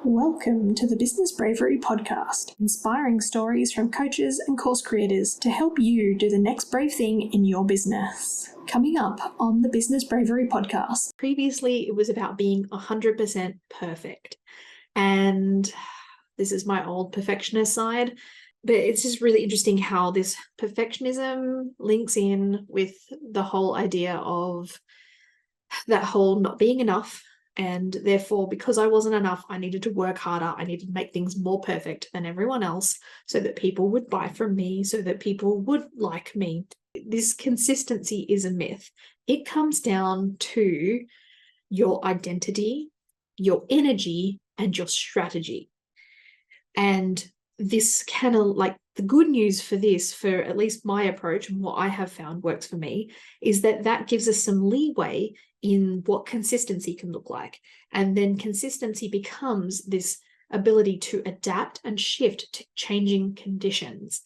Welcome to the Business Bravery podcast, inspiring stories from coaches and course creators to help you do the next brave thing in your business. Coming up on the Business Bravery podcast. Previously, it was about being 100% perfect. And this is my old perfectionist side, but it's just really interesting how this perfectionism links in with the whole idea of that whole not being enough. And therefore, because I wasn't enough, I needed to work harder. I needed to make things more perfect than everyone else so that people would buy from me, so that people would like me. This consistency is a myth. It comes down to your identity, your energy, and your strategy. And this the good news for this, for at least my approach and what I have found works for me, is that gives us some leeway in what consistency can look like. And then consistency becomes this ability to adapt and shift to changing conditions,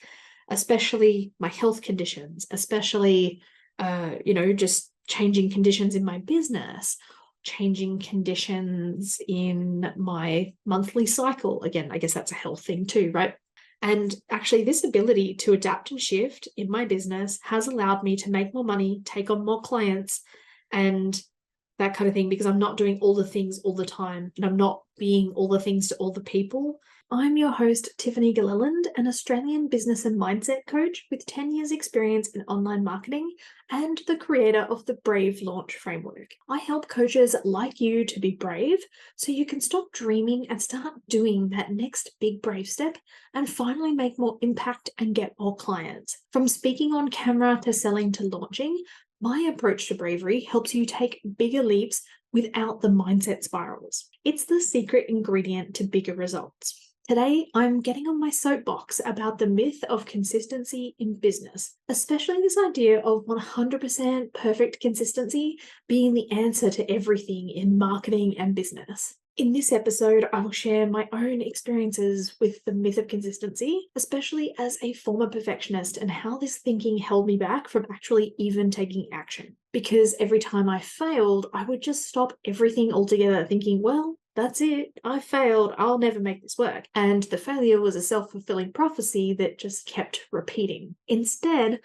especially my health conditions, especially, just changing conditions in my business, changing conditions in my monthly cycle. Again, I guess that's a health thing too, right? And actually, this ability to adapt and shift in my business has allowed me to make more money, take on more clients, and that kind of thing, because I'm not doing all the things all the time, and I'm not being all the things to all the people. I'm your host, Tiffany Gilleland, an Australian business and mindset coach with 10 years experience in online marketing and the creator of the Brave launch framework. I help coaches like you to be brave so you can stop dreaming and start doing that next big brave step and finally make more impact and get more clients. From speaking on camera to selling to launching, my approach to bravery helps you take bigger leaps without the mindset spirals. It's the secret ingredient to bigger results. Today, I'm getting on my soapbox about the myth of consistency in business, especially this idea of 100% perfect consistency being the answer to everything in marketing and business. In this episode, I will share my own experiences with the myth of consistency, especially as a former perfectionist, and how this thinking held me back from actually even taking action. Because every time I failed, I would just stop everything altogether, thinking, well, that's it, I failed, I'll never make this work. And the failure was a self-fulfilling prophecy that just kept repeating. Instead,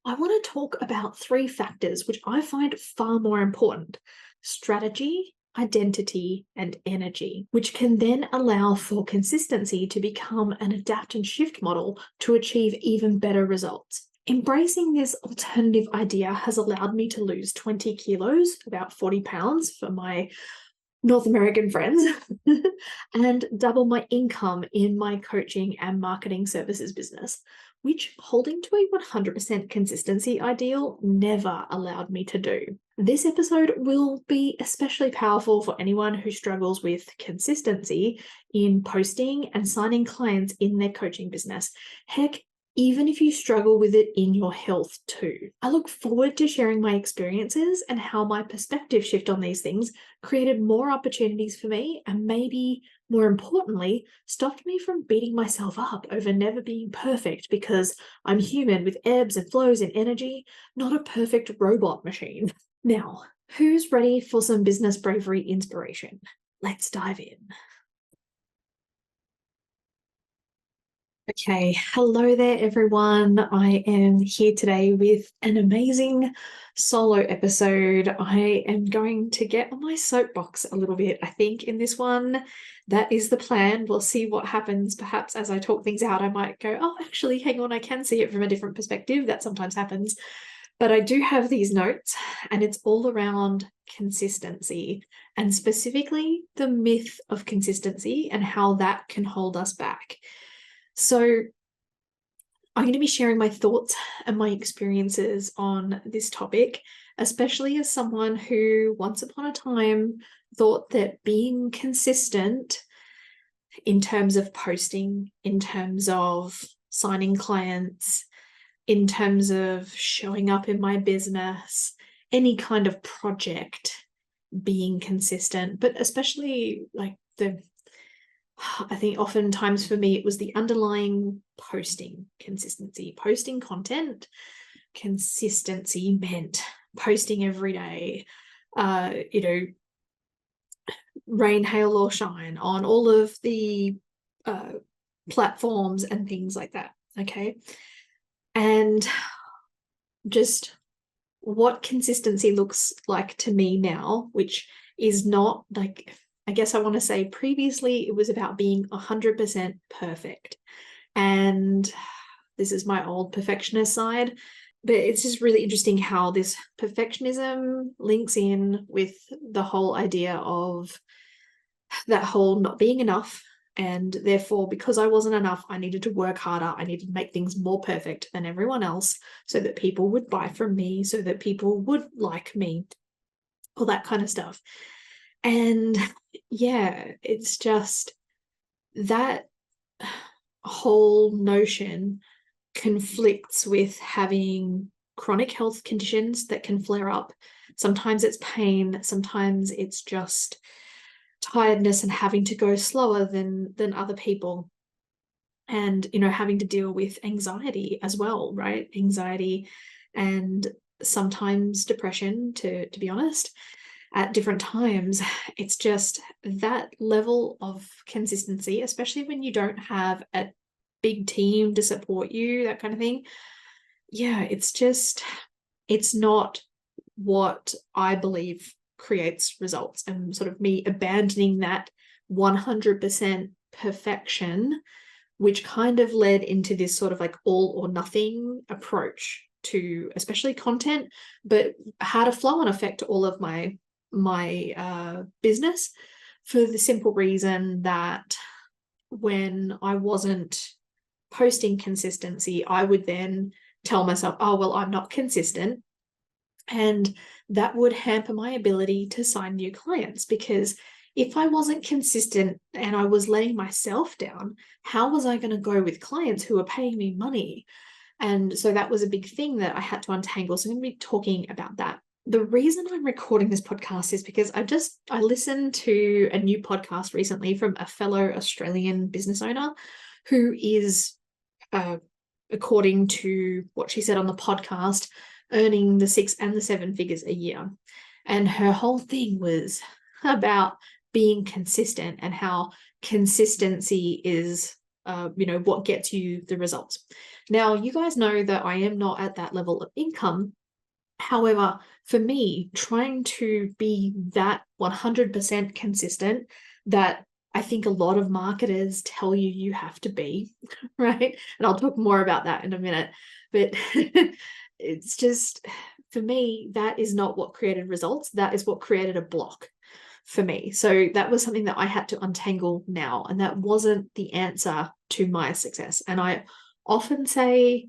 I want to talk about 3 factors which I find far more important: strategy, identity, and energy, which can then allow for consistency to become an adapt and shift model to achieve even better results. Embracing this alternative idea has allowed me to lose 20 kilos, about 40 pounds for my North American friends, and double my income in my coaching and marketing services business, which holding to a 100% consistency ideal never allowed me to do. This episode will be especially powerful for anyone who struggles with consistency in posting and signing clients in their coaching business. Heck, even if you struggle with it in your health too. I look forward to sharing my experiences and how my perspective shift on these things created more opportunities for me, and maybe more importantly, stopped me from beating myself up over never being perfect, because I'm human with ebbs and flows in energy, not a perfect robot machine. Now, who's ready for some business bravery inspiration? Let's dive in. Okay, hello there everyone. I am here today with an amazing solo episode. I am going to get on my soapbox a little bit, I think, in this one. That is the plan. We'll see what happens. Perhaps as I talk things out, I might go, oh, actually, hang on, I can see it from a different perspective. That sometimes happens. But I do have these notes, and it's all around consistency, and specifically the myth of consistency and how that can hold us back. So I'm going to be sharing my thoughts and my experiences on this topic, especially as someone who once upon a time thought that being consistent in terms of posting, in terms of signing clients, in terms of showing up in my business, any kind of project, being consistent, but especially I think oftentimes for me, it was the underlying posting consistency. Posting content consistency meant posting every day, rain, hail, or shine on all of the platforms and things like that. Okay. And just what consistency looks like to me now, which is not like, I guess I want to say previously it was about being 100% perfect. And this is my old perfectionist side, but it's just really interesting how this perfectionism links in with the whole idea of that whole not being enough. And therefore, because I wasn't enough, I needed to work harder. I needed to make things more perfect than everyone else so that people would buy from me, so that people would like me, all that kind of stuff. And yeah, it's just that whole notion conflicts with having chronic health conditions that can flare up. Sometimes it's pain, sometimes it's just tiredness and having to go slower than other people, and having to deal with anxiety as well, right? Anxiety and sometimes depression, to be honest, at different times. It's just that level of consistency, especially when you don't have a big team to support you, that kind of thing. Yeah, it's not what I believe creates results, and sort of me abandoning that 100% perfection, which kind of led into this sort of like all or nothing approach to especially content, but had a flow-on effect to all of my business, for the simple reason that when I wasn't posting consistency, I would then tell myself, oh, well, I'm not consistent. And that would hamper my ability to sign new clients, because if I wasn't consistent and I was letting myself down, how was I going to go with clients who are paying me money? And so that was a big thing that I had to untangle. So I'm going to be talking about that. The reason I'm recording this podcast is because I listened to a new podcast recently from a fellow Australian business owner who is, according to what she said on the podcast, earning the 6 and the 7 figures a year. And her whole thing was about being consistent and how consistency is, what gets you the results. Now, you guys know that I am not at that level of income. However, for me, trying to be that 100% consistent that I think a lot of marketers tell you you have to be, right? And I'll talk more about that in a minute. But it's just, for me, that is not what created results. That is what created a block for me. So that was something that I had to untangle now. And that wasn't the answer to my success. And I often say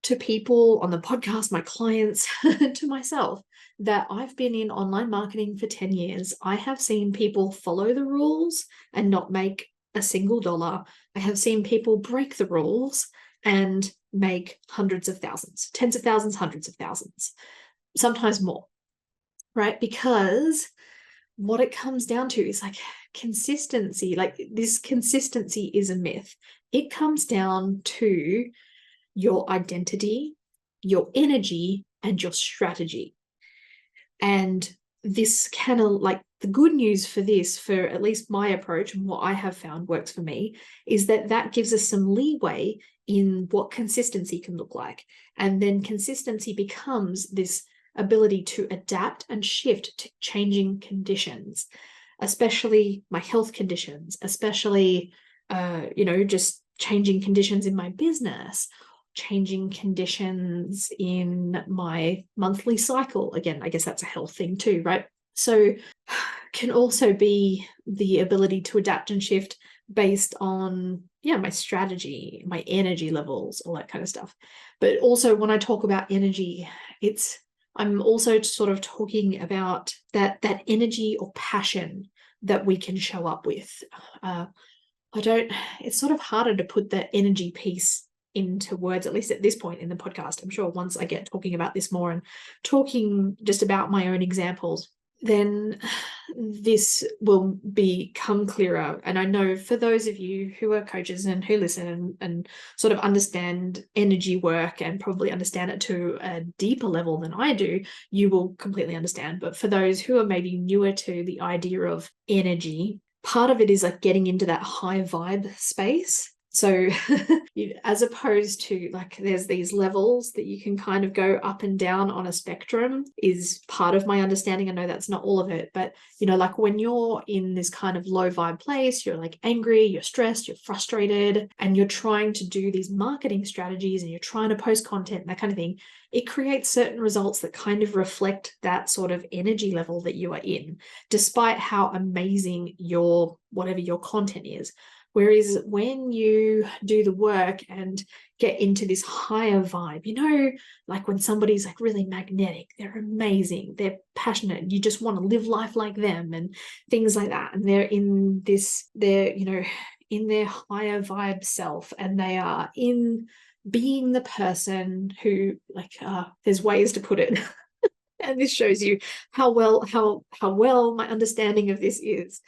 to people on the podcast, my clients, to myself, that I've been in online marketing for 10 years. I have seen people follow the rules and not make a single dollar. I have seen people break the rules and make hundreds of thousands, tens of thousands, hundreds of thousands, sometimes more, right? Because what it comes down to is like consistency. Like, this consistency is a myth. It comes down to your identity, your energy, and your strategy. And this kind of, like, the good news for this, for at least my approach and what I have found works for me, is that that gives us some leeway in what consistency can look like. And then consistency becomes this ability to adapt and shift to changing conditions, especially my health conditions, especially, just changing conditions in my business, changing conditions in my monthly cycle. Again, I guess that's a health thing too, right? So can also be the ability to adapt and shift based on, my strategy, my energy levels, all that kind of stuff. But also, when I talk about energy, I'm also sort of talking about that energy or passion that we can show up with. It's sort of harder to put the energy piece into words, at least at this point in the podcast. I'm sure once I get talking about this more and talking just about my own examples, then this will become clearer. And I know for those of you who are coaches and who listen and sort of understand energy work and probably understand it to a deeper level than I do, you will completely understand. But for those who are maybe newer to the idea of energy, part of it is like getting into that high vibe space. So as opposed to like there's these levels that you can kind of go up and down on a spectrum is part of my understanding. I know that's not all of it, but like when you're in this kind of low vibe place, you're like angry, you're stressed, you're frustrated, and you're trying to do these marketing strategies and you're trying to post content and that kind of thing. It creates certain results that kind of reflect that sort of energy level that you are in, despite how amazing your whatever your content is. Whereas when you do the work and get into this higher vibe, like when somebody's like really magnetic, they're amazing, they're passionate, you just want to live life like them and things like that. And they're in in their higher vibe self, and they are in being the person who there's ways to put it. And this shows you how well my understanding of this is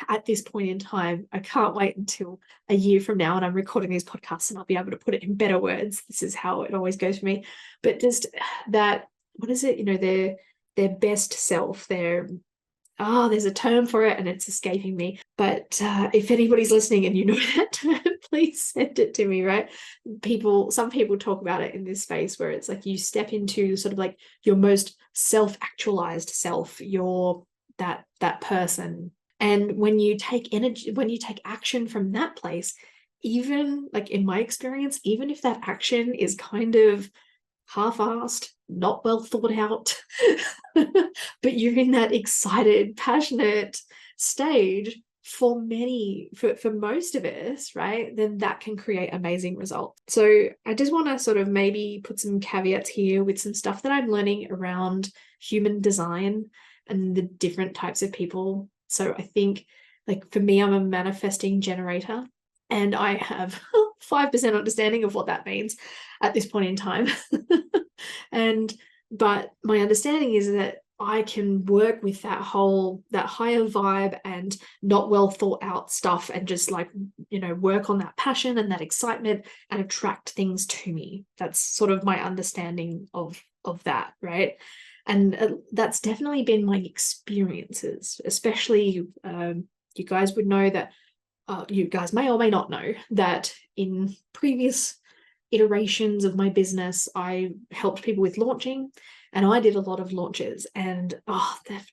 at this point in time. I can't wait until a year from now and I'm recording these podcasts and I'll be able to put it in better words. This is how it always goes for me. But just that, what is it? Their best self, there's a term for it and it's escaping me. But if anybody's listening and you know that term, please send it to me, right? Some people talk about it in this space where it's like you step into sort of like your most self-actualized self, that person. And when you take action from that place, even like in my experience, even if that action is kind of half-assed, not well thought out, but you're in that excited, passionate stage for most of us, right? Then that can create amazing results. So I just want to sort of maybe put some caveats here with some stuff that I'm learning around human design and the different types of people. So I think, like, for me, I'm a manifesting generator, and I have 5% understanding of what that means at this point in time. But my understanding is that I can work with that higher vibe and not well thought out stuff and just work on that passion and that excitement and attract things to me. That's sort of my understanding of that, right? And that's definitely been my experiences, especially you guys would know that, you guys may or may not know that in previous iterations of my business, I helped people with launching, and I did a lot of launches. And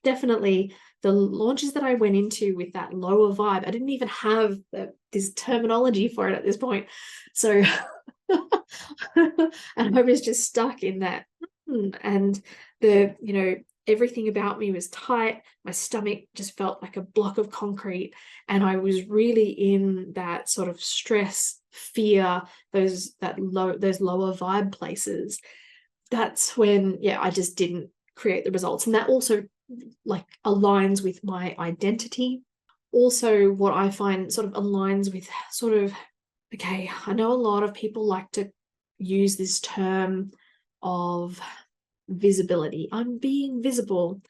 definitely the launches that I went into with that lower vibe, I didn't even have this terminology for it at this point. So, and I was just stuck in that. And everything about me was tight. My stomach just felt like a block of concrete. And I was really in that sort of stress, fear, those lower vibe places. That's when, I just didn't create the results. And that also aligns with my identity. Also, what I find sort of aligns with okay, I know a lot of people like to use this term of visibility. I'm being visible.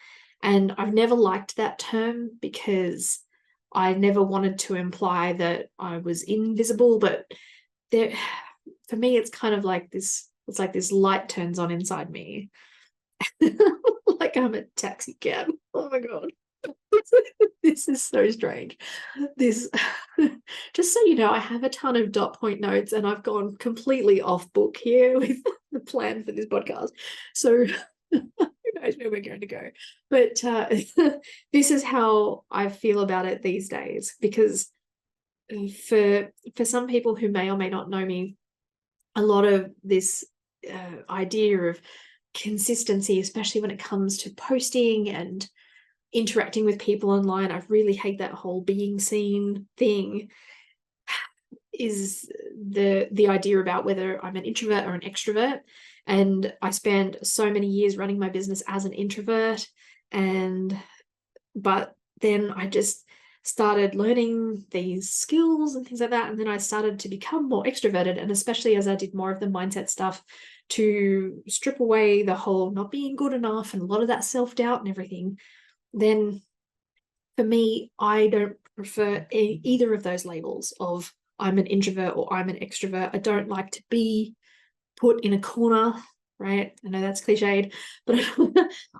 And I've never liked that term because I never wanted to imply that I was invisible. But for me, it's kind of like this, it's like this light turns on inside me. Like I'm a taxi cab. Oh my God. This is so strange. This, just so you know, I have a ton of dot point notes and I've gone completely off book here with the plan for this podcast. So who knows where we're going to go. But this is how I feel about it these days, because for some people who may or may not know me, a lot of this idea of consistency, especially when it comes to posting and interacting with people online, I really hate that whole being seen thing, is the idea about whether I'm an introvert or an extrovert. And I spent so many years running my business as an introvert, but then I just started learning these skills and things like that, and then I started to become more extroverted. And especially as I did more of the mindset stuff to strip away the whole not being good enough and a lot of that self-doubt and everything, then for me, I don't prefer either of those labels of I'm an introvert or I'm an extrovert. I don't like to be put in a corner, right? I know that's cliched, but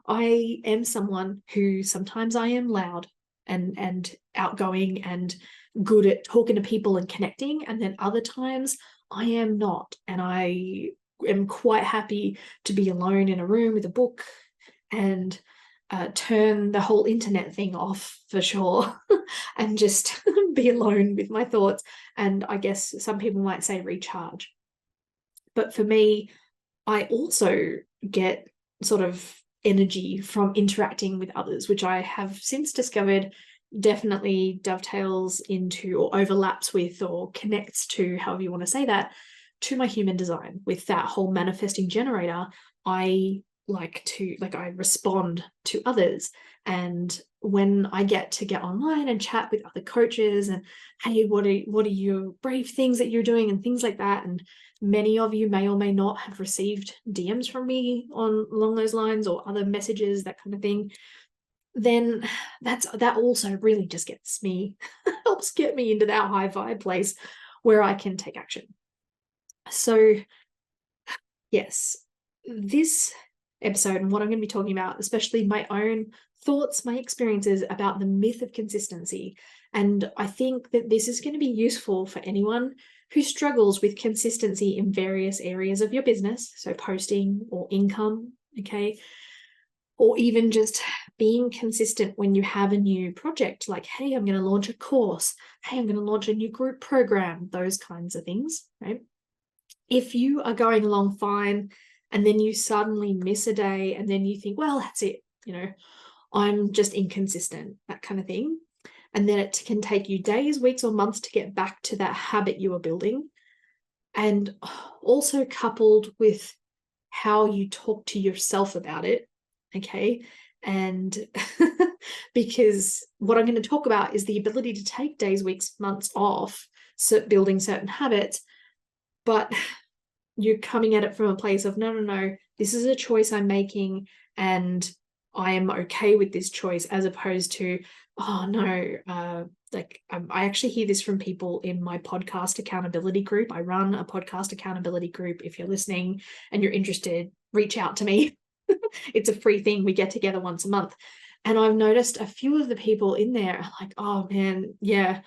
I am someone who sometimes I am loud and outgoing and good at talking to people and connecting, and then other times I am not, and I am quite happy to be alone in a room with a book and turn the whole internet thing off for sure and just be alone with my thoughts, and I guess some people might say recharge. But for me, I also get sort of energy from interacting with others, which I have since discovered definitely dovetails into or overlaps with or connects to, however you want to say that, to my human design. With that whole manifesting generator, I I respond to others. And when I get to get online and chat with other coaches and, hey, what are your brave things that you're doing and things like that, and many of you may or may not have received DMs from me along those lines or other messages, that kind of thing, then that also really just gets me, helps get me into that high vibe place where I can take action. So yes, this episode and what I'm going to be talking about, especially my own thoughts, my experiences about the myth of consistency. And I think that this is going to be useful for anyone who struggles with consistency in various areas of your business, so posting or income, okay, or even just being consistent when you have a new project, like, hey, I'm going to launch a course, hey, I'm going to launch a new group program, those kinds of things, right? If you are going along fine and then you suddenly miss a day and then you think, well, that's it, I'm just inconsistent, that kind of thing. And then it can take you days, weeks, or months to get back to that habit you are building. And also coupled with how you talk to yourself about it, okay? And because what I'm going to talk about is the ability to take days, weeks, months off, building certain habits, but you're coming at it from a place of, no, this is a choice I'm making and I am okay with this choice, as opposed to, oh no, I actually hear this from people in my podcast accountability group. I run a podcast accountability group. If you're listening and you're interested, reach out to me. It's a free thing. We get together once a month. And I've noticed a few of the people in there are like, oh man, yeah.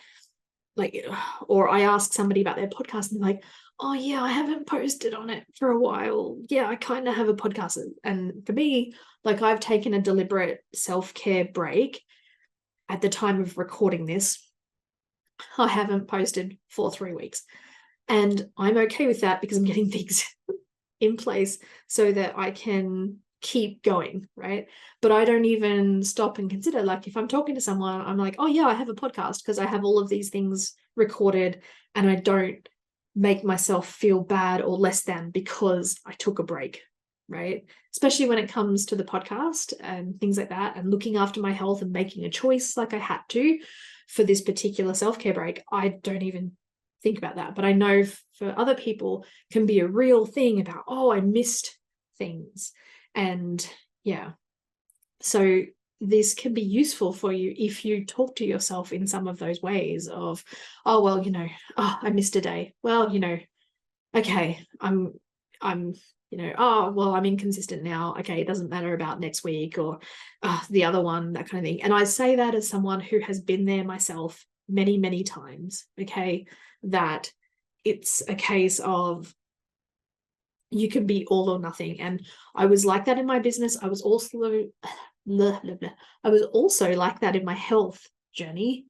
Or I ask somebody about their podcast and they're like, oh yeah, I haven't posted on it for a while. Yeah, I kind of have a podcast. And for me, I've taken a deliberate self-care break. At the time of recording this, I haven't posted for 3 weeks. And I'm okay with that because I'm getting things in place so that I can keep going, right? But I don't even stop and consider, if I'm talking to someone, I'm like, oh yeah, I have a podcast because I have all of these things recorded, and I don't make myself feel bad or less than because I took a break, right? Especially when it comes to the podcast and things like that, and looking after my health and making a choice like I had to for this particular self-care break. I don't even think about that. But I know for other people can be a real thing about, oh, I missed things. And yeah, so this can be useful for you if you talk to yourself in some of those ways of, oh, well, I missed a day. Well, okay, I'm oh, well, I'm inconsistent now. Okay, it doesn't matter about next week or the other one, that kind of thing. And I say that as someone who has been there myself many, many times, okay, that it's a case of you can be all or nothing. And I was like that in my business. I was also like that in my health journey.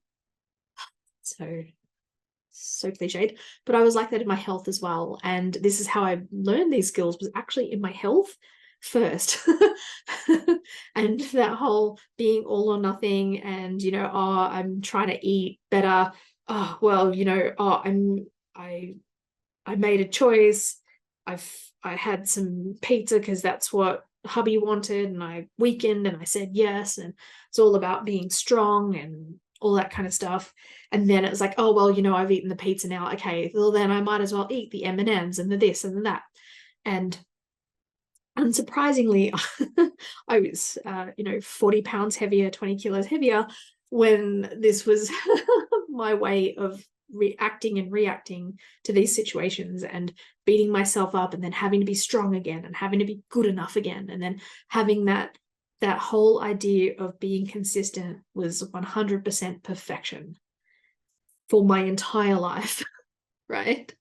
So cliched, but I was like that in my health as well. And this is how I learned these skills, was actually in my health first. And that whole being all or nothing, and I'm trying to eat better. Oh, well, I made a choice. I had some pizza because that's what hubby wanted, and I weakened and I said yes, and it's all about being strong and all that kind of stuff. And then it was like, oh, well, I've eaten the pizza now. Okay, well, then I might as well eat the M&Ms and the this and the that. And unsurprisingly, I was, 40 pounds heavier, 20 kilos heavier when this was my way of reacting and reacting to these situations, and beating myself up, and then having to be strong again, and having to be good enough again, and then having that whole idea of being consistent was 100% perfection for my entire life, right?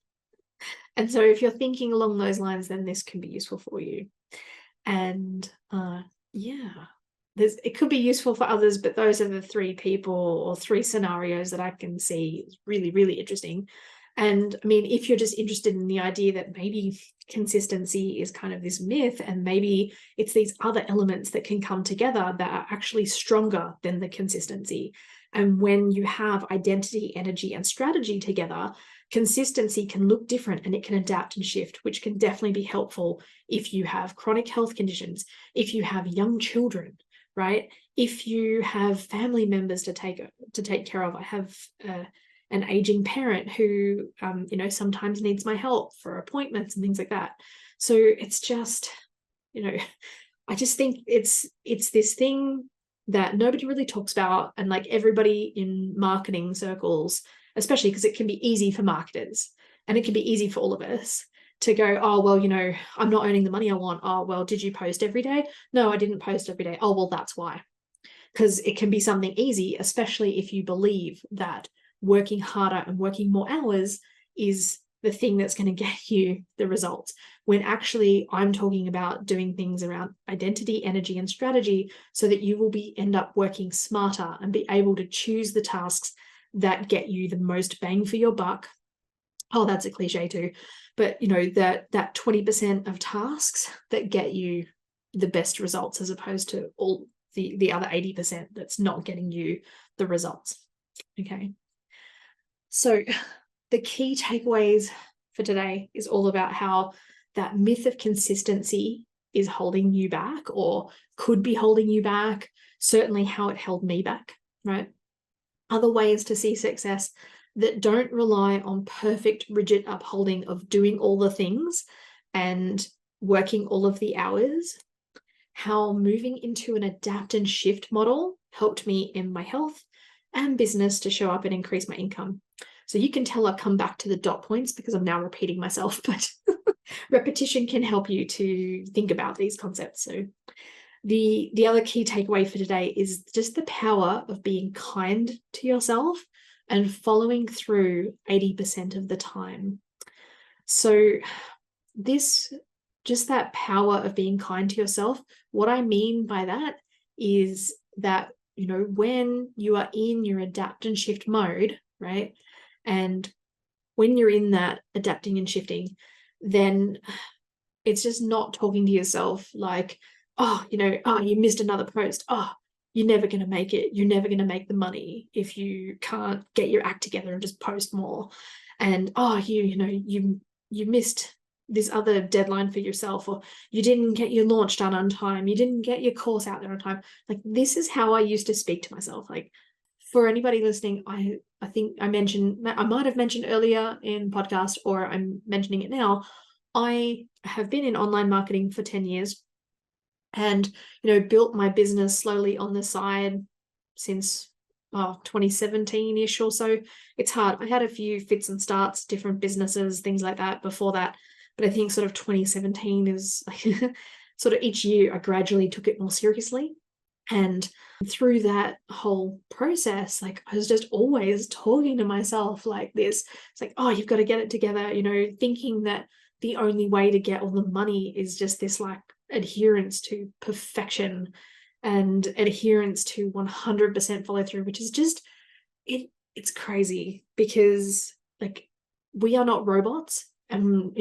And so if you're thinking along those lines, then this can be useful for you. And yeah, it could be useful for others, but those are the three people or three scenarios that I can see is really, really interesting. And I mean, if you're just interested in the idea that maybe consistency is kind of this myth, and maybe it's these other elements that can come together that are actually stronger than the consistency. And when you have identity, energy, and strategy together, consistency can look different, and it can adapt and shift, which can definitely be helpful if you have chronic health conditions, if you have young children, right? If you have family members to take care of. I have an aging parent who, sometimes needs my help for appointments and things like that. So it's just, I just think it's this thing that nobody really talks about, and like everybody in marketing circles, especially because it can be easy for marketers, and it can be easy for all of us to go, oh, well, I'm not earning the money I want. Oh, well, did you post every day? No, I didn't post every day. Oh, well, that's why. Because it can be something easy, especially if you believe that working harder and working more hours is the thing that's going to get you the results, when actually I'm talking about doing things around identity, energy, and strategy, so that you will end up working smarter and be able to choose the tasks that get you the most bang for your buck. Oh, that's a cliche too, but that 20% of tasks that get you the best results, as opposed to all the other 80% that's not getting you the results. Okay, so the key takeaways for today is all about how that myth of consistency is holding you back, or could be holding you back. Certainly how it held me back, right? Other ways to see success that don't rely on perfect, rigid upholding of doing all the things and working all of the hours. How moving into an adapt and shift model helped me in my health and business to show up and increase my income. So you can tell I've come back to the dot points because I'm now repeating myself, but repetition can help you to think about these concepts. So the other key takeaway for today is just the power of being kind to yourself and following through 80% of the time. So just that power of being kind to yourself, what I mean by that is that, when you are in your adapt and shift mode, right? And when you're in that adapting and shifting, then it's just not talking to yourself like, oh, you missed another post. Oh, you're never going to make it. You're never going to make the money if you can't get your act together and just post more. And, oh, you missed this other deadline for yourself, or you didn't get your launch done on time. You didn't get your course out there on time. Like, this is how I used to speak to myself. Like, for anybody listening, I think I might have mentioned earlier in podcast, or I'm mentioning it now. I have been in online marketing for 10 years and, built my business slowly on the side since 2017-ish or so. It's hard. I had a few fits and starts, different businesses, things like that before that. But I think sort of 2017 is like sort of each year I gradually took it more seriously. And through that whole process, like I was just always talking to myself like this. It's like, oh, you've got to get it together, thinking that the only way to get all the money is just this like adherence to perfection and adherence to 100% follow through, which is just, it's crazy because like we are not robots. And,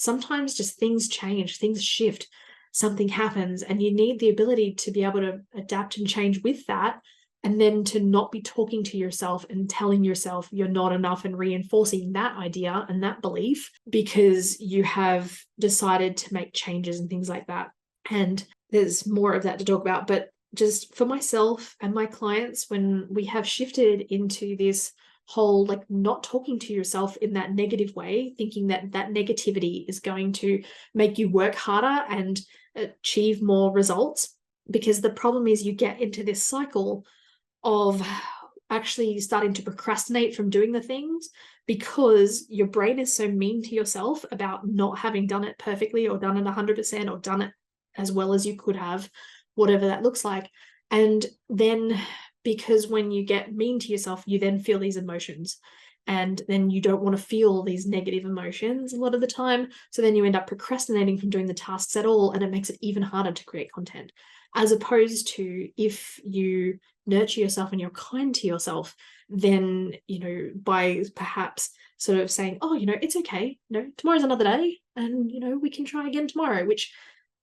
sometimes just things change, things shift, something happens, and you need the ability to be able to adapt and change with that, and then to not be talking to yourself and telling yourself you're not enough and reinforcing that idea and that belief because you have decided to make changes and things like that. And there's more of that to talk about, but just for myself and my clients, when we have shifted into this whole like not talking to yourself in that negative way, thinking that that negativity is going to make you work harder and achieve more results. Because the problem is you get into this cycle of actually starting to procrastinate from doing the things because your brain is so mean to yourself about not having done it perfectly or done it 100% or done it as well as you could have, whatever that looks like. And then because when you get mean to yourself, you then feel these emotions. And then you don't want to feel these negative emotions a lot of the time. So then you end up procrastinating from doing the tasks at all, and it makes it even harder to create content. As opposed to if you nurture yourself and you're kind to yourself, then, by perhaps sort of saying, oh, it's okay, tomorrow's another day, and, we can try again tomorrow, which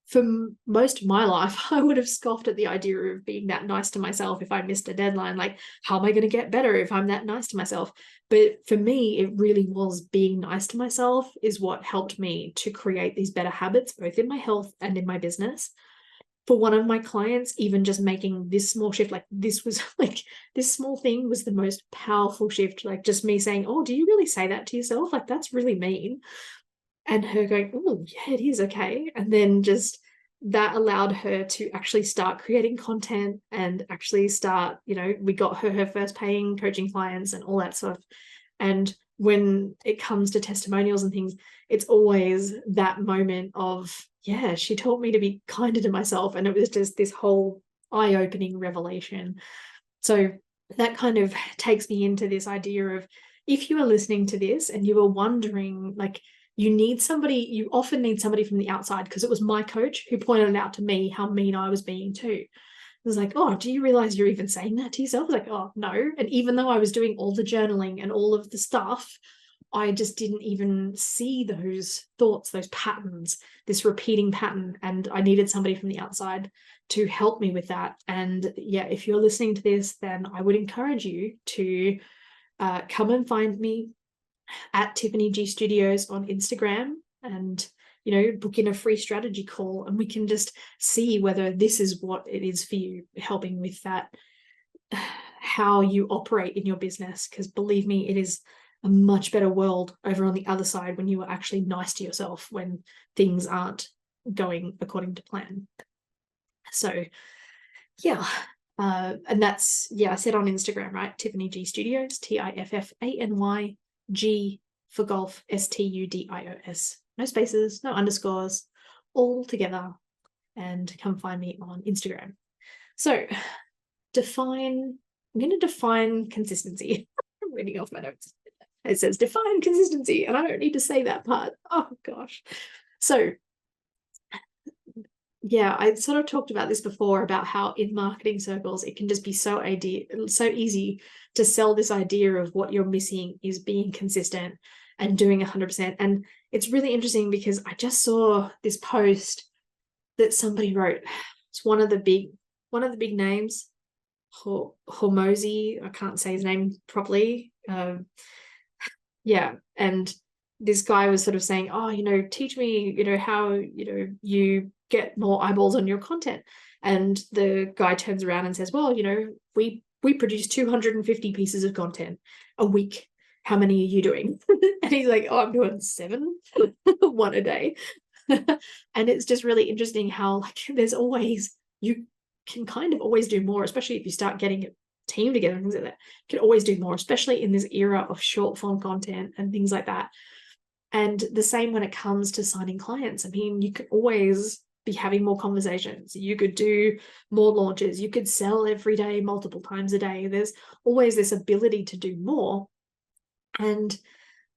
for most of my life, I would have scoffed at the idea of being that nice to myself if I missed a deadline. Like, how am I going to get better if I'm that nice to myself? But for me, it really was being nice to myself is what helped me to create these better habits, both in my health and in my business. For one of my clients, even just making this small shift, like this was like, this small thing was the most powerful shift. Like just me saying, oh, do you really say that to yourself? Like, that's really mean. And her going, oh, yeah, it is okay. And then just that allowed her to actually start creating content and actually start, we got her first paying coaching clients and all that stuff. And when it comes to testimonials and things, it's always that moment of, yeah, she taught me to be kinder to myself. And it was just this whole eye-opening revelation. So that kind of takes me into this idea of, if you are listening to this and you are wondering, like, you often need somebody from the outside, because it was my coach who pointed it out to me how mean I was being too. It was like, oh, do you realize you're even saying that to yourself? I was like, oh, no. And even though I was doing all the journaling and all of the stuff, I just didn't even see those thoughts, those patterns, this repeating pattern. And I needed somebody from the outside to help me with that. And yeah, if you're listening to this, then I would encourage you to come and find me at Tiffany G Studios on Instagram, and book in a free strategy call, and we can just see whether this is what it is for you, helping with that, how you operate in your business. Because believe me, it is a much better world over on the other side when you are actually nice to yourself when things aren't going according to plan. So yeah, and that's, I said on Instagram, right? Tiffany G Studios, Tiffany G for golf, Studios. No spaces, no underscores, all together. And come find me on Instagram. So I'm going to define consistency. I'm reading off my notes. It says define consistency, and I don't need to say that part. Oh gosh. So yeah, I sort of talked about this before, about how in marketing circles, it can just be so easy to sell this idea of what you're missing is being consistent and doing 100%. And it's really interesting because I just saw this post that somebody wrote. It's one of the big names, Hormozy. I can't say his name properly. Yeah, and this guy was sort of saying, oh, teach me, how, you get more eyeballs on your content. And the guy turns around and says, well, we produce 250 pieces of content a week. How many are you doing? And he's like, oh, I'm doing 7, one a day. And it's just really interesting how, like, you can kind of always do more, especially if you start getting a team together and things like that. You can always do more, especially in this era of short form content and things like that. And the same when it comes to signing clients. I mean, you could always be having more conversations. You could do more launches. You could sell every day, multiple times a day. There's always this ability to do more. And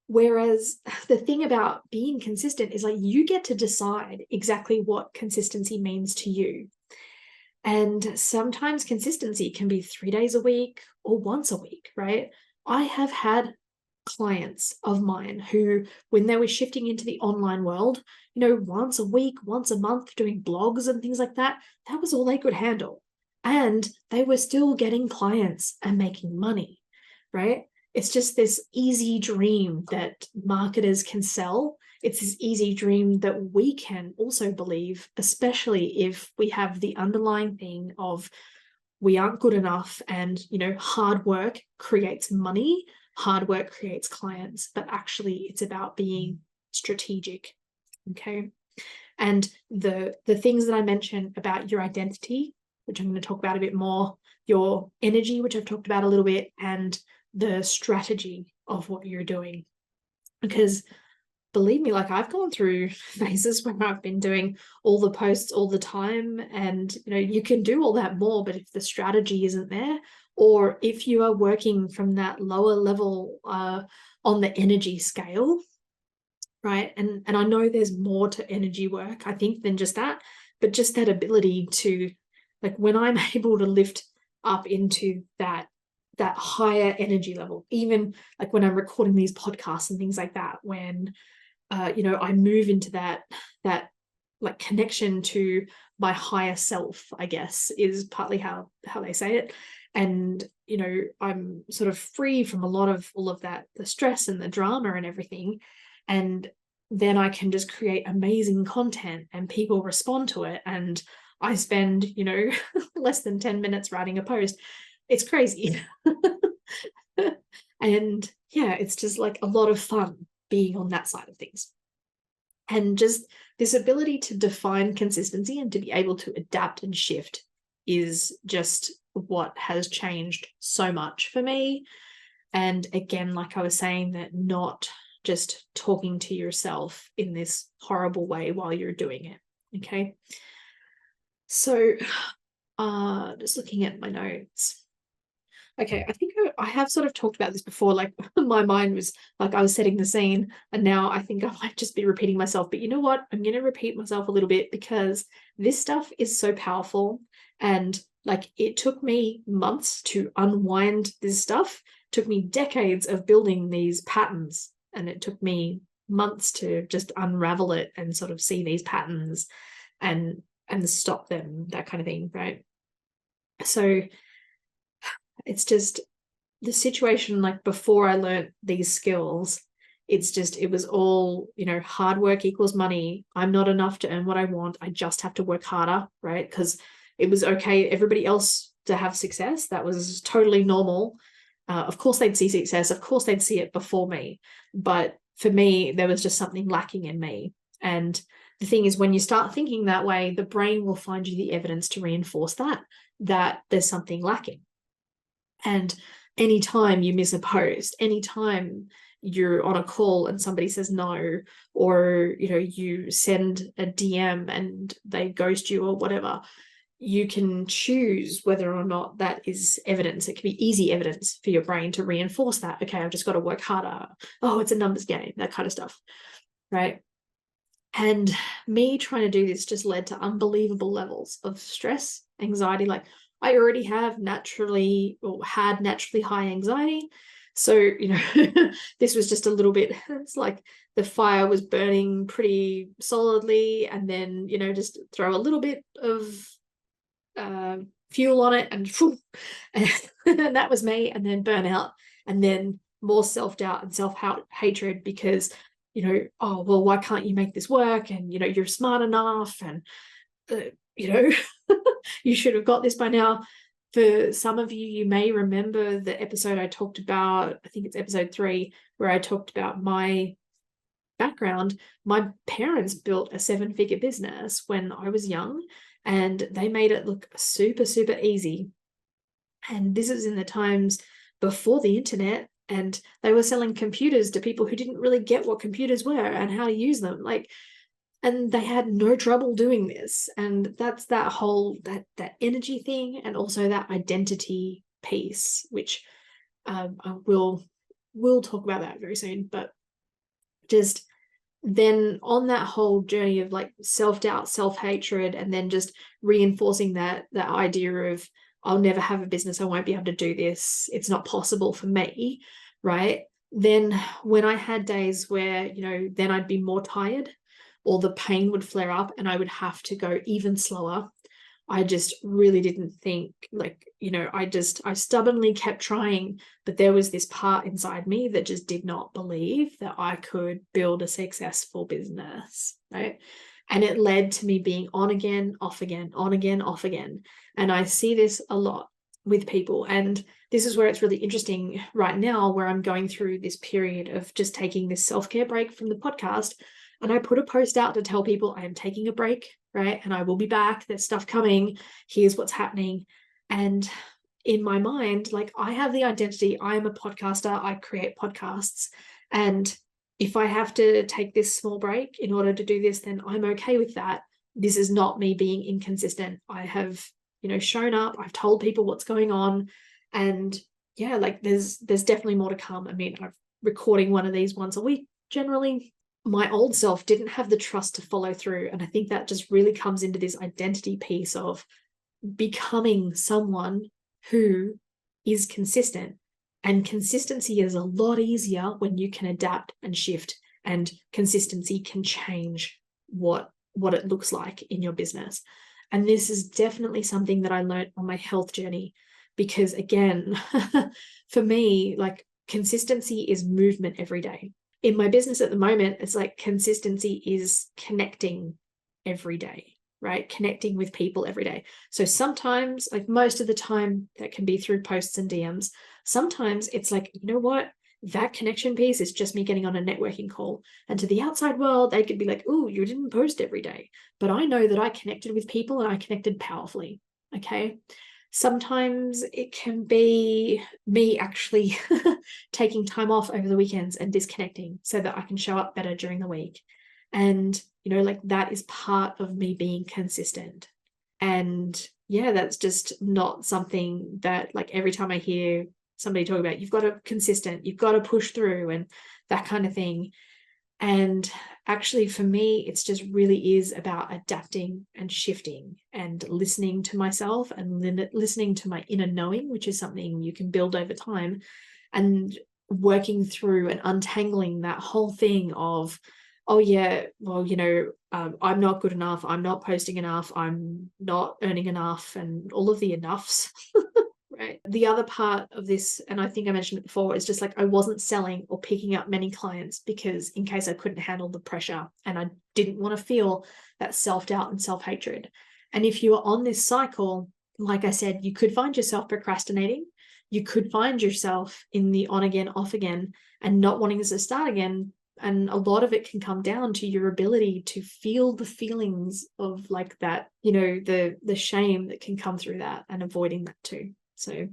whereas the thing about being consistent is, like, you get to decide exactly what consistency means to you. And sometimes consistency can be 3 days a week or once a week, right? I have had clients of mine who, when they were shifting into the online world, once a week, once a month, doing blogs and things like that, that was all they could handle. And they were still getting clients and making money, right? It's just this easy dream that marketers can sell. It's this easy dream that we can also believe, especially if we have the underlying thing of we aren't good enough, and, hard work creates money. Hard work creates clients, but actually it's about being strategic. Okay. And the things that I mentioned about your identity, which I'm going to talk about a bit more, your energy, which I've talked about a little bit, and the strategy of what you're doing. Because believe me, like I've gone through phases where I've been doing all the posts all the time, and you can do all that more, but if the strategy isn't there, or if you are working from that lower level on the energy scale, right? And I know there's more to energy work, I think, than just that, but just that ability to, like, when I'm able to lift up into that higher energy level, even like when I'm recording these podcasts and things like that, when I move into that like connection to my higher self, I guess, is partly how they say it. And I'm sort of free from a lot of all of that, the stress and the drama and everything, and then I can just create amazing content and people respond to it, and I spend less than 10 minutes writing a post. It's crazy. And yeah, it's just like a lot of fun being on that side of things. And just this ability to define consistency and to be able to adapt and shift is just what has changed so much for me. And again, like I was saying, that not just talking to yourself in this horrible way while you're doing it. Okay. So just looking at my notes. Okay, I think I have sort of talked about this before. Like my mind was like I was setting the scene, and now I think I might just be repeating myself. But you know what? I'm going to repeat myself a little bit because this stuff is so powerful. And like it took me months to unwind this stuff. It took me decades of building these patterns, and it took me months to just unravel it and sort of see these patterns and stop them, that kind of thing, right? So it's just the situation, like before I learned these skills, it was all, hard work equals money. I'm not enough to earn what I want. I just have to work harder, right? Because it was okay, everybody else to have success. That was totally normal. Of course they'd see success. Of course they'd see it before me. But for me, there was just something lacking in me. And the thing is, when you start thinking that way, the brain will find you the evidence to reinforce that there's something lacking. And anytime you miss a post, anytime you're on a call and somebody says no, or you send a DM and they ghost you or whatever, you can choose whether or not that is evidence. It can be easy evidence for your brain to reinforce that. Okay, I've just got to work harder. Oh, it's a numbers game, that kind of stuff, right? And me trying to do this just led to unbelievable levels of stress, anxiety. Like I already had naturally high anxiety. So, this was just a little bit, it's like the fire was burning pretty solidly, and then, just throw a little bit of fuel on it and that was me, and then burnout, and then more self-doubt and self-hatred because oh, well, why can't you make this work? And you're smart enough, and you should have got this by now. For some of you, you may remember the episode I talked about, I think it's episode 3, where I talked about my background. My parents built a 7-figure business when I was young, and they made it look super, super easy. And this is in the times before the internet, and they were selling computers to people who didn't really get what computers were and how to use them. And they had no trouble doing this. And that's that whole that energy thing, and also that identity piece, which I will talk about that very soon. But just then on that whole journey of like self-doubt, self-hatred, and then just reinforcing that idea of I'll never have a business, I won't be able to do this, it's not possible for me, right? Then when I had days where, then I'd be more tired, or the pain would flare up and I would have to go even slower, I just really didn't think, I stubbornly kept trying, but there was this part inside me that just did not believe that I could build a successful business, right? And it led to me being on again, off again, on again, off again. And I see this a lot with people. And this is where it's really interesting right now, where I'm going through this period of just taking this self-care break from the podcast And I put a post out to tell people I am taking a break, right? And I will be back. There's stuff coming. Here's what's happening. And in my mind, like, I have the identity, I am a podcaster, I create podcasts. And if I have to take this small break in order to do this, then I'm okay with that. This is not me being inconsistent. I have, shown up, I've told people what's going on. And yeah, like there's definitely more to come. I mean, I'm recording one of these once a week generally. My old self didn't have the trust to follow through. And I think that just really comes into this identity piece of becoming someone who is consistent. And consistency is a lot easier when you can adapt and shift, and consistency can change what it looks like in your business. And this is definitely something that I learned on my health journey, because again, for me, like, consistency is movement every day. In my business at the moment, it's like consistency is connecting every day, right? Connecting with people every day. So sometimes, like most of the time, that can be through posts and DMs. Sometimes it's like, you know what? That connection piece is just me getting on a networking call. And to the outside world, they could be like, oh, you didn't post every day. But I know that I connected with people and I connected powerfully. Okay. Sometimes it can be me actually taking time off over the weekends and disconnecting so that I can show up better during the week. And, like, that is part of me being consistent. And yeah, that's just not something that, like, every time I hear somebody talk about, you've got to consistent, you've got to push through and that kind of thing. And actually, for me, it's just really is about adapting and shifting and listening to myself and listening to my inner knowing, which is something you can build over time, and working through and untangling that whole thing of, oh yeah, well, I'm not good enough, I'm not posting enough, I'm not earning enough, and all of the enoughs. Right. The other part of this, and I think I mentioned it before, is just like I wasn't selling or picking up many clients because in case I couldn't handle the pressure and I didn't want to feel that self-doubt and self-hatred. And if you are on this cycle, like I said, you could find yourself procrastinating. You could find yourself in the on again, off again, and not wanting to start again. And a lot of it can come down to your ability to feel the feelings of, like, that, the shame that can come through that, and avoiding that too. So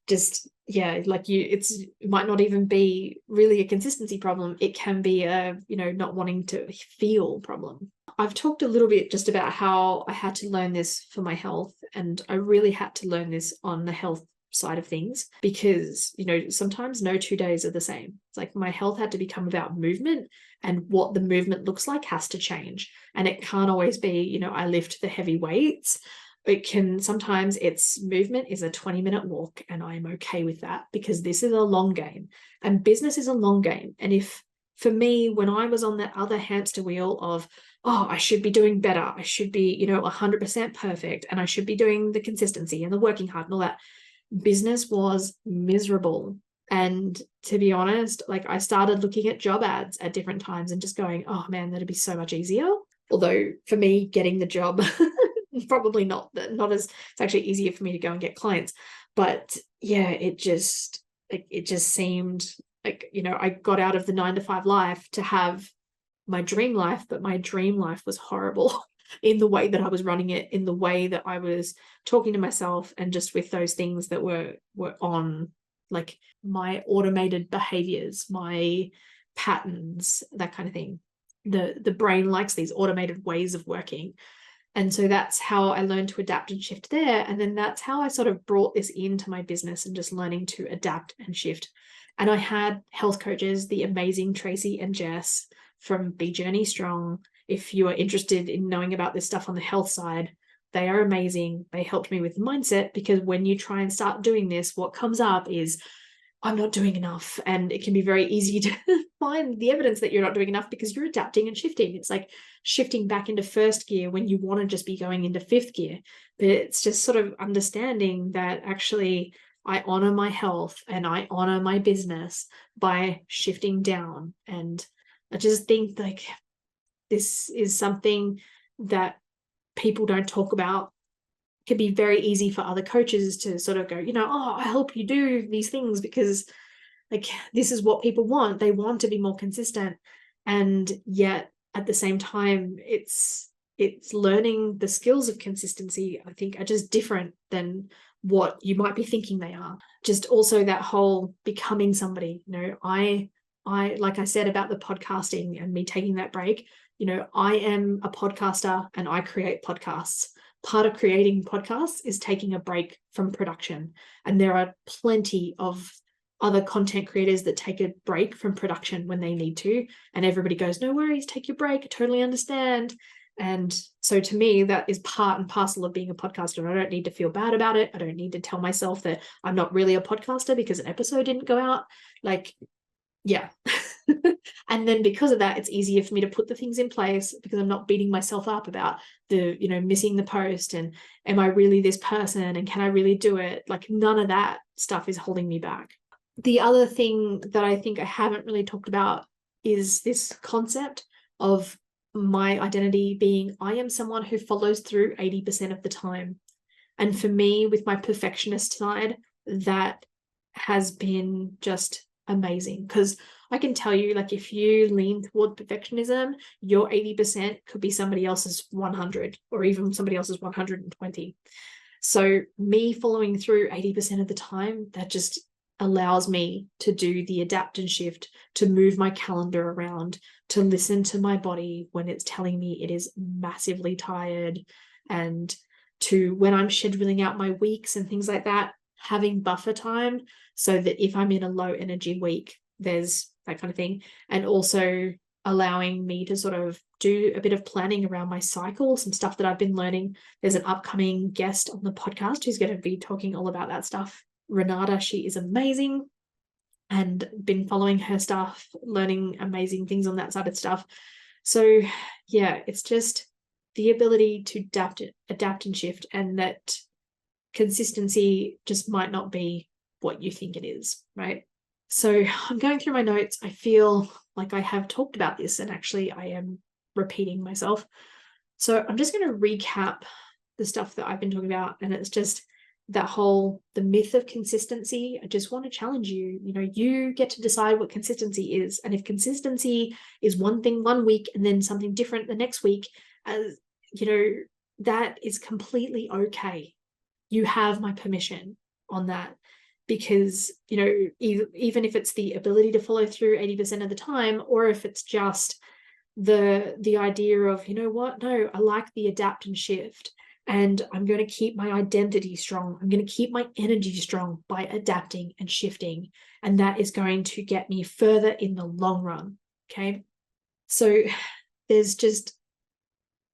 just, yeah, like it might not even be really a consistency problem. It can be a, not wanting to feel problem. I've talked a little bit just about how I had to learn this for my health, and I really had to learn this on the health side of things because, sometimes no 2 days are the same. It's like my health had to become about movement, and what the movement looks like has to change. And it can't always be, I lift the heavy weights. It can, sometimes it's movement is a 20-minute walk, and I'm okay with that because this is a long game and business is a long game. And if, for me, when I was on that other hamster wheel of, oh, I should be doing better, I should be, 100% perfect, and I should be doing the consistency and the working hard and all that, business was miserable. And to be honest, like, I started looking at job ads at different times and just going, oh man, that'd be so much easier. Although for me, getting the job probably not as, it's actually easier for me to go and get clients. But yeah, it just seemed like, I got out of the 9-to-5 life to have my dream life, but my dream life was horrible in the way that I was running it, in the way that I was talking to myself, and just with those things that were on, like, my automated behaviors, my patterns, that kind of thing. The brain likes these automated ways of working. And so that's how I learned to adapt and shift there. And then that's how I sort of brought this into my business, and just learning to adapt and shift. And I had health coaches, the amazing Tracy and Jess from Be Journey Strong. If you are interested in knowing about this stuff on the health side, they are amazing. They helped me with mindset, because when you try and start doing this, what comes up is, I'm not doing enough. And it can be very easy to find the evidence that you're not doing enough because you're adapting and shifting. It's like shifting back into first gear when you want to just be going into fifth gear. But it's just sort of understanding that actually I honor my health and I honor my business by shifting down. And I just think, like, this is something that people don't talk about. It can be very easy for other coaches to sort of go, oh, I help you do these things because, like, this is what people want. They want to be more consistent. And yet at the same time, it's learning the skills of consistency, I think, are just different than what you might be thinking they are. Just also that whole becoming somebody, I like I said about the podcasting and me taking that break, I am a podcaster and I create podcasts. Part of creating podcasts is taking a break from production. And there are plenty of other content creators that take a break from production when they need to. And everybody goes, no worries, take your break. I totally understand. And so to me, that is part and parcel of being a podcaster. I don't need to feel bad about it. I don't need to tell myself that I'm not really a podcaster because an episode didn't go out. Like, yeah. And then because of that, it's easier for me to put the things in place because I'm not beating myself up about the, missing the post and am I really this person and can I really do it? Like, none of that stuff is holding me back. The other thing that I think I haven't really talked about is this concept of my identity being I am someone who follows through 80% of the time. And for me, with my perfectionist side, that has been just amazing, because I can tell you, like, if you lean toward perfectionism, your 80% could be somebody else's 100 or even somebody else's 120. So me following through 80% of the time, that just allows me to do the adapt and shift, to move my calendar around, to listen to my body when it's telling me it is massively tired, and to, when I'm scheduling out my weeks and things like that, having buffer time so that if I'm in a low energy week, there's that kind of thing. And also allowing me to sort of do a bit of planning around my cycle, some stuff that I've been learning. There's an upcoming guest on the podcast who's going to be talking all about that stuff. Renata, she is amazing, and been following her stuff, learning amazing things on that side of stuff. So yeah, it's just the ability to adapt and shift, and that consistency just might not be what you think it is, right? So I'm going through my notes. I feel like I have talked about this, and actually I am repeating myself. So I'm just going to recap the stuff that I've been talking about, and it's just that whole, the myth of consistency. I just want to challenge you. You get to decide what consistency is. And if consistency is one thing one week and then something different the next week, that is completely okay. You have my permission on that, because, even if it's the ability to follow through 80% of the time, or if it's just the idea of, no, I like the adapt and shift, and I'm going to keep my identity strong. I'm going to keep my energy strong by adapting and shifting. And that is going to get me further in the long run. Okay. So there's just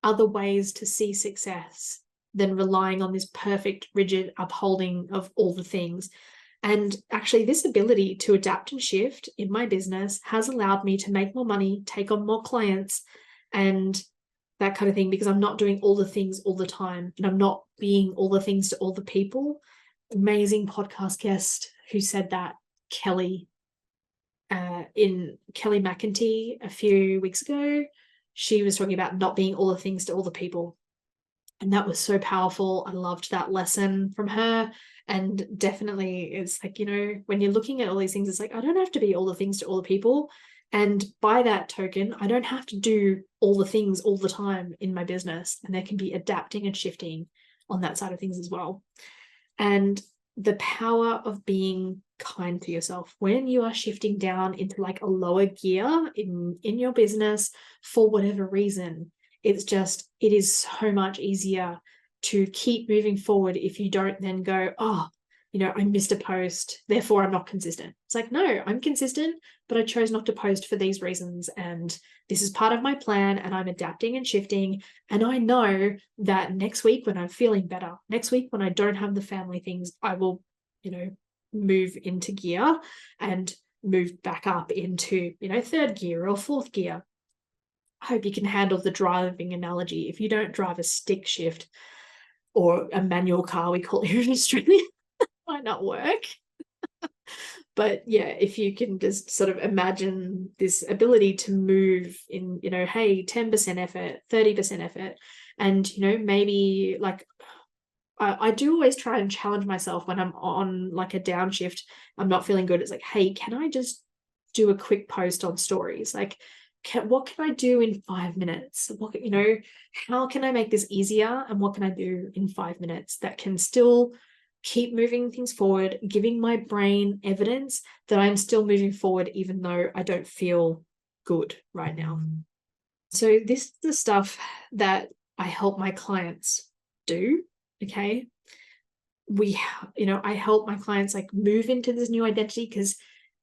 other ways to see success than relying on this perfect, rigid upholding of all the things. And actually, this ability to adapt and shift in my business has allowed me to make more money, take on more clients, and that kind of thing, because I'm not doing all the things all the time, and I'm not being all the things to all the people. Amazing podcast guest who said that, Kelly McEntee, a few weeks ago. She was talking about not being all the things to all the people. And that was so powerful. I loved that lesson from her. And definitely it's like, when you're looking at all these things, it's like, I don't have to be all the things to all the people. And by that token, I don't have to do all the things all the time in my business. And there can be adapting and shifting on that side of things as well. And the power of being kind to yourself when you are shifting down into like a lower gear in your business for whatever reason. It is so much easier to keep moving forward if you don't then go, I missed a post, therefore I'm not consistent. It's like, no, I'm consistent, but I chose not to post for these reasons. And this is part of my plan, and I'm adapting and shifting. And I know that next week when I'm feeling better, next week when I don't have the family things, I will, move into gear and move back up into, third gear or fourth gear. I hope you can handle the driving analogy. If you don't drive a stick shift or a manual car, we call it here in Australia, might not work. But yeah, if you can just sort of imagine this ability to move in, hey, 10% effort, 30% effort. And, maybe like I do always try and challenge myself when I'm on like a downshift, I'm not feeling good. It's like, hey, can I just do a quick post on stories? Like, what can I do in 5 minutes? How can I make this easier? And what can I do in 5 minutes that can still keep moving things forward, giving my brain evidence that I'm still moving forward, even though I don't feel good right now. So this is the stuff that I help my clients do. Okay. I help my clients like move into this new identity, because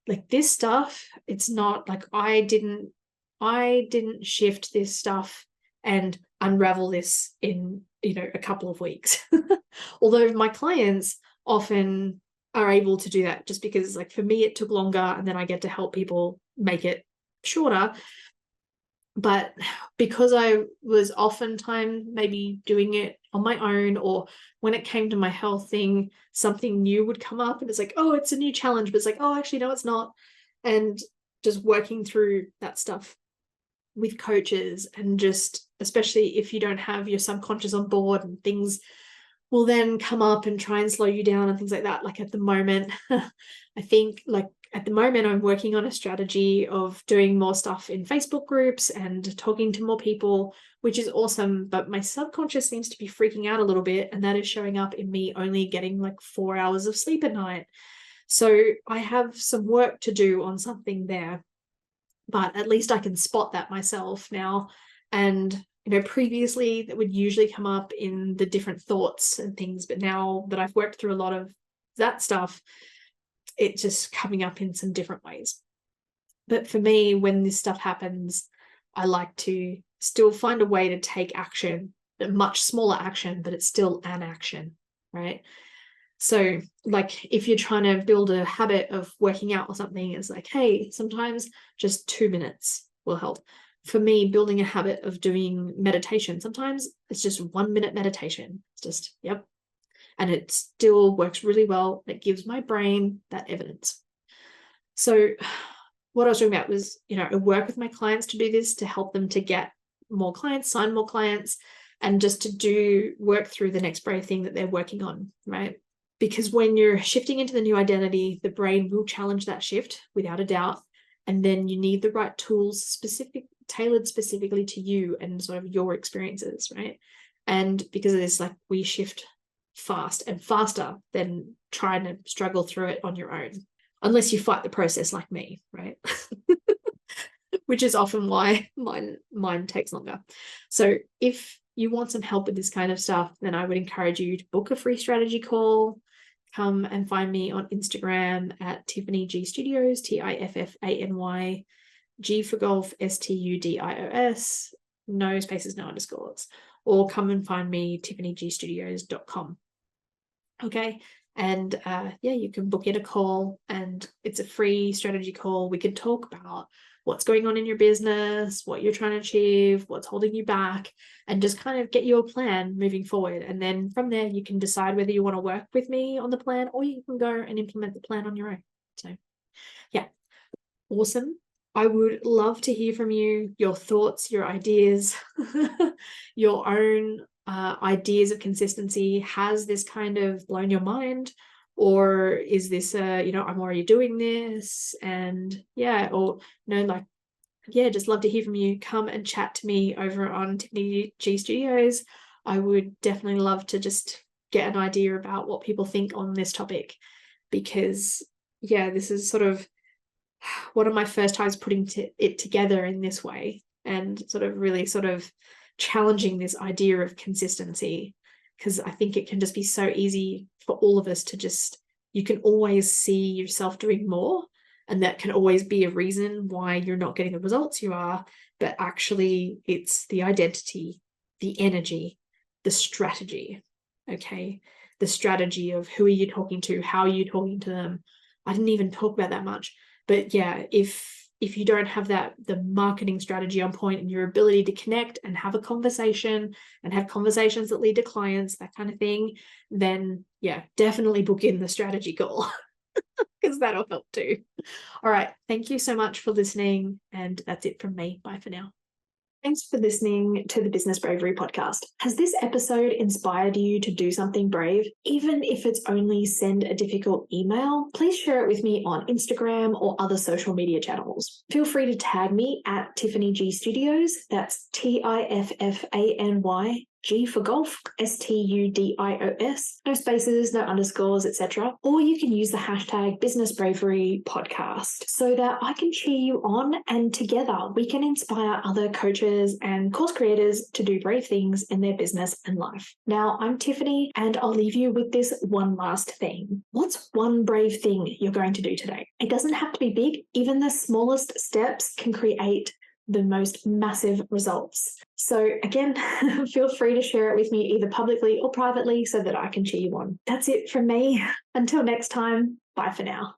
like this stuff, it's not like I didn't shift this stuff and unravel this in a couple of weeks. Although my clients often are able to do that, just because like for me it took longer, and then I get to help people make it shorter. But because I was oftentimes maybe doing it on my own, or when it came to my health thing, something new would come up and it's like, oh, it's a new challenge, but it's like, oh, actually, no, it's not. And just working through that stuff with coaches, and just especially if you don't have your subconscious on board, and things will then come up and try and slow you down and things like that. Like at the moment, I think like at the moment I'm working on a strategy of doing more stuff in Facebook groups and talking to more people, which is awesome. But my subconscious seems to be freaking out a little bit, and that is showing up in me only getting like 4 hours of sleep at night. So I have some work to do on something there, but at least I can spot that myself now. And previously that would usually come up in the different thoughts and things, but now that I've worked through a lot of that stuff, it's just coming up in some different ways. But for me, when this stuff happens, I like to still find a way to take action, a much smaller action, but it's still an action, right? So like if you're trying to build a habit of working out or something, it's like, hey, sometimes just 2 minutes will help. For me, building a habit of doing meditation, sometimes it's just 1 minute meditation. It's just, yep. And it still works really well. It gives my brain that evidence. So what I was talking about was, I work with my clients to do this, to help them to get more clients, sign more clients, and just to work through the next brave thing that they're working on, right? Because when you're shifting into the new identity, the brain will challenge that shift without a doubt. And then you need the right tools tailored specifically to you and sort of your experiences, right? And because of this, like we shift fast and faster than trying to struggle through it on your own, unless you fight the process like me, right? Which is often why mine takes longer. So if you want some help with this kind of stuff, then I would encourage you to book a free strategy call. Come and find me on Instagram at Tiffany G Studios, Tiffany, G for golf, Studios, no spaces, no underscores. Or come and find me, tiffanyGstudios.com. Okay. And you can book in a call, and it's a free strategy call. We can talk about what's going on in your business, what you're trying to achieve, what's holding you back, and just kind of get your plan moving forward. And then from there, you can decide whether you want to work with me on the plan, or you can go and implement the plan on your own. So yeah, awesome. I would love to hear from you, your thoughts, your ideas, your own ideas of consistency. Has this kind of blown your mind? Or is this I'm already doing this? And just love to hear from you. Come and chat to me over on Tiffany G Studios. I would definitely love to just get an idea about what people think on this topic, because this is sort of one of my first times putting it together in this way, and sort of really sort of challenging this idea of consistency, because I think it can just be so easy for all of us to just, you can always see yourself doing more, and that can always be a reason why you're not getting the results you are. But actually it's the identity, the energy, the strategy. Okay. The strategy of who are you talking to? How are you talking to them? I didn't even talk about that much. But yeah, if you don't have the marketing strategy on point, and your ability to connect and have a conversation and have conversations that lead to clients, that kind of thing, then definitely book in the strategy call, because that'll help too. All right. Thank you so much for listening. And that's it from me. Bye for now. Thanks for listening to the Business Bravery podcast. Has this episode inspired you to do something brave? Even if it's only send a difficult email, please share it with me on Instagram or other social media channels. Feel free to tag me at Tiffany G Studios. That's TIFFANY. G for golf, STUDIOS, no spaces, no underscores, etc. Or you can use the hashtag Business Bravery Podcast so that I can cheer you on, and together we can inspire other coaches and course creators to do brave things in their business and life. Now, I'm Tiffany, and I'll leave you with this one last thing. What's one brave thing you're going to do today? It doesn't have to be big. Even the smallest steps can create the most massive results. So again, feel free to share it with me either publicly or privately so that I can cheer you on. That's it from me. Until next time, bye for now.